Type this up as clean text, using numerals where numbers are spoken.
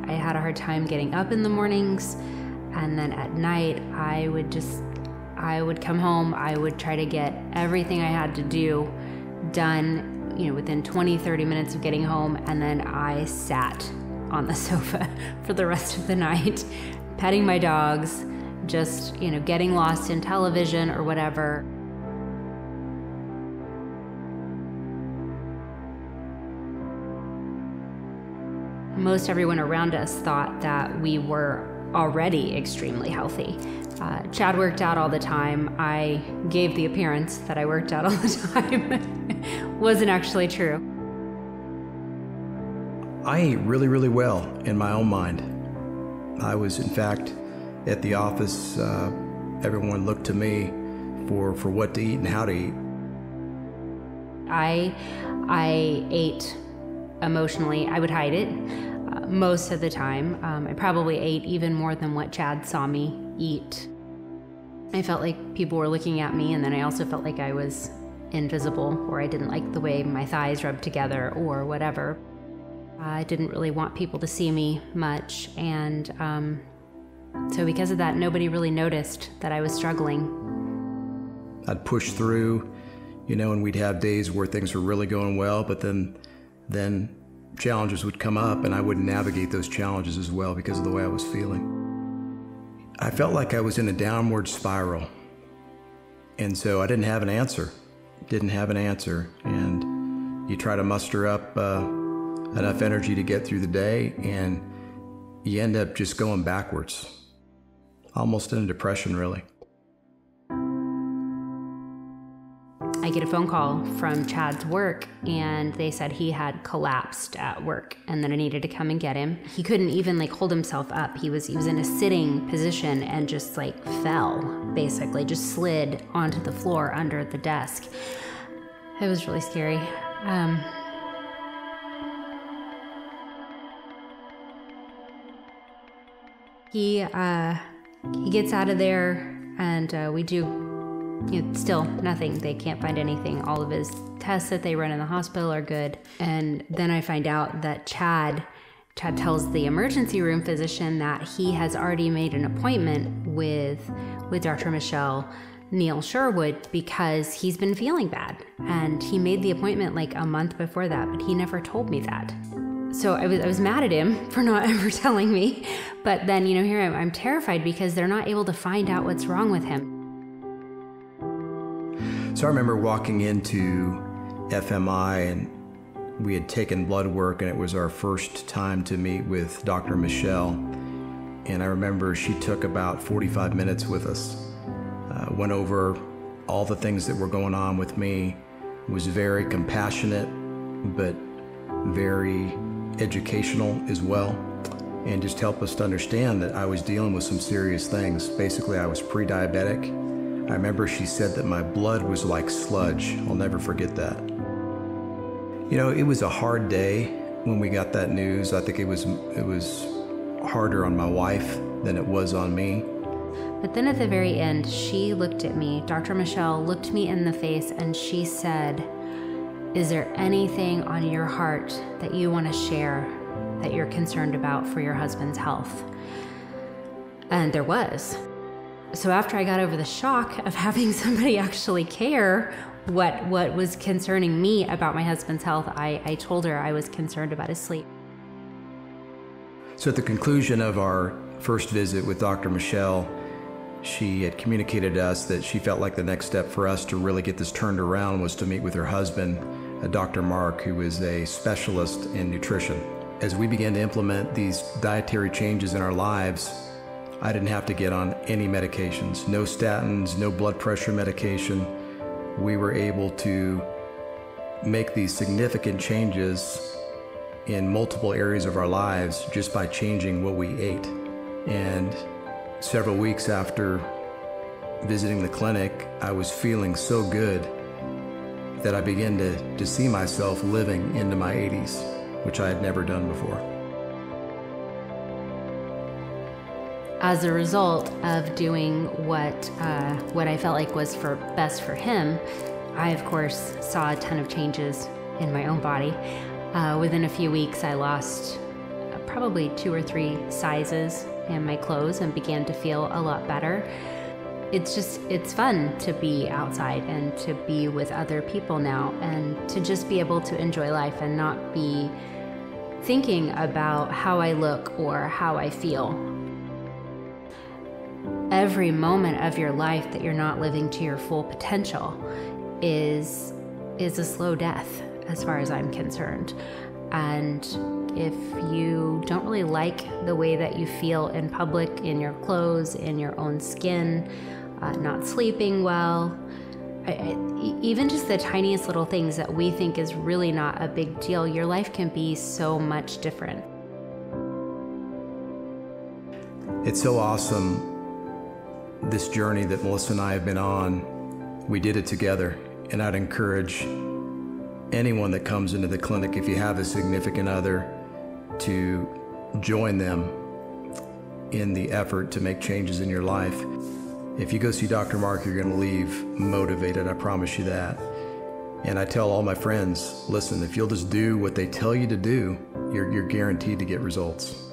I had a hard time getting up in the mornings, and then at night I would come home, I would try to get everything I had to do done, within 20, 30 minutes of getting home, and then I sat on the sofa for the rest of the night, petting my dogs, just, getting lost in television or whatever. Most everyone around us thought that we were already extremely healthy. Chad worked out all the time. I gave the appearance that I worked out all the time. Wasn't actually true. I ate really, really well in my own mind. I was, in fact, at the office, everyone looked to me for what to eat and how to eat. I ate emotionally. I would hide it most of the time. I probably ate even more than what Chad saw me eat. I felt like people were looking at me, and then I also felt like I was invisible, or I didn't like the way my thighs rubbed together or whatever. I didn't really want people to see me much, and so because of that, nobody really noticed that I was struggling. I'd push through, and we'd have days where things were really going well, but then challenges would come up, and I wouldn't navigate those challenges as well because of the way I was feeling. I felt like I was in a downward spiral, and so I didn't have an answer. And you try to muster up enough energy to get through the day, and you end up just going backwards, almost in a depression, really. I get a phone call from Chad's work, and they said he had collapsed at work and that I needed to come and get him. He couldn't even hold himself up. He was in a sitting position and just fell, basically, just slid onto the floor under the desk. It was really scary. He gets out of there, and we do still nothing. They can't find anything. All of his tests that they run in the hospital are good. And then I find out that Chad tells the emergency room physician that he has already made an appointment with Dr. Michelle Neal Sherwood because he's been feeling bad. And he made the appointment a month before that, but he never told me that. So I was mad at him for not ever telling me. But then, here I'm terrified because they're not able to find out what's wrong with him. So I remember walking into FMI, and we had taken blood work, and it was our first time to meet with Dr. Michelle. And I remember she took about 45 minutes with us, went over all the things that were going on with me, was very compassionate, but very educational as well, and just helped us to understand that I was dealing with some serious things. Basically, I was pre-diabetic. I remember she said that my blood was like sludge. I'll never forget that. It was a hard day when we got that news. I think it was harder on my wife than it was on me. But then at the very end, she looked at me, Dr. Michelle looked me in the face, and she said, "Is there anything on your heart that you want to share that you're concerned about for your husband's health?" And there was. So after I got over the shock of having somebody actually care what was concerning me about my husband's health, I told her I was concerned about his sleep. So at the conclusion of our first visit with Dr. Michelle, she had communicated to us that she felt like the next step for us to really get this turned around was to meet with her husband, Dr. Mark, who is a specialist in nutrition. As we began to implement these dietary changes in our lives, I didn't have to get on any medications, no statins, no blood pressure medication. We were able to make these significant changes in multiple areas of our lives just by changing what we ate. And several weeks after visiting the clinic, I was feeling so good that I began to see myself living into my 80s, which I had never done before. As a result of doing what I felt like was best for him, I, of course, saw a ton of changes in my own body. Within a few weeks, I lost probably 2 or 3 sizes in my clothes and began to feel a lot better. It's fun to be outside and to be with other people now, and to just be able to enjoy life and not be thinking about how I look or how I feel. Every moment of your life that you're not living to your full potential is a slow death, as far as I'm concerned. And if you don't really like the way that you feel in public, in your clothes, in your own skin, not sleeping well, even just the tiniest little things that we think is really not a big deal, your life can be so much different. It's so awesome, this journey that Melissa and I have been on. We did it together, and I'd encourage anyone that comes into the clinic, if you have a significant other, to join them in the effort to make changes in your life. If you go see Dr. Mark, you're going to leave motivated, I promise you that. And I tell all my friends, listen, if you'll just do what they tell you to do, you're guaranteed to get results.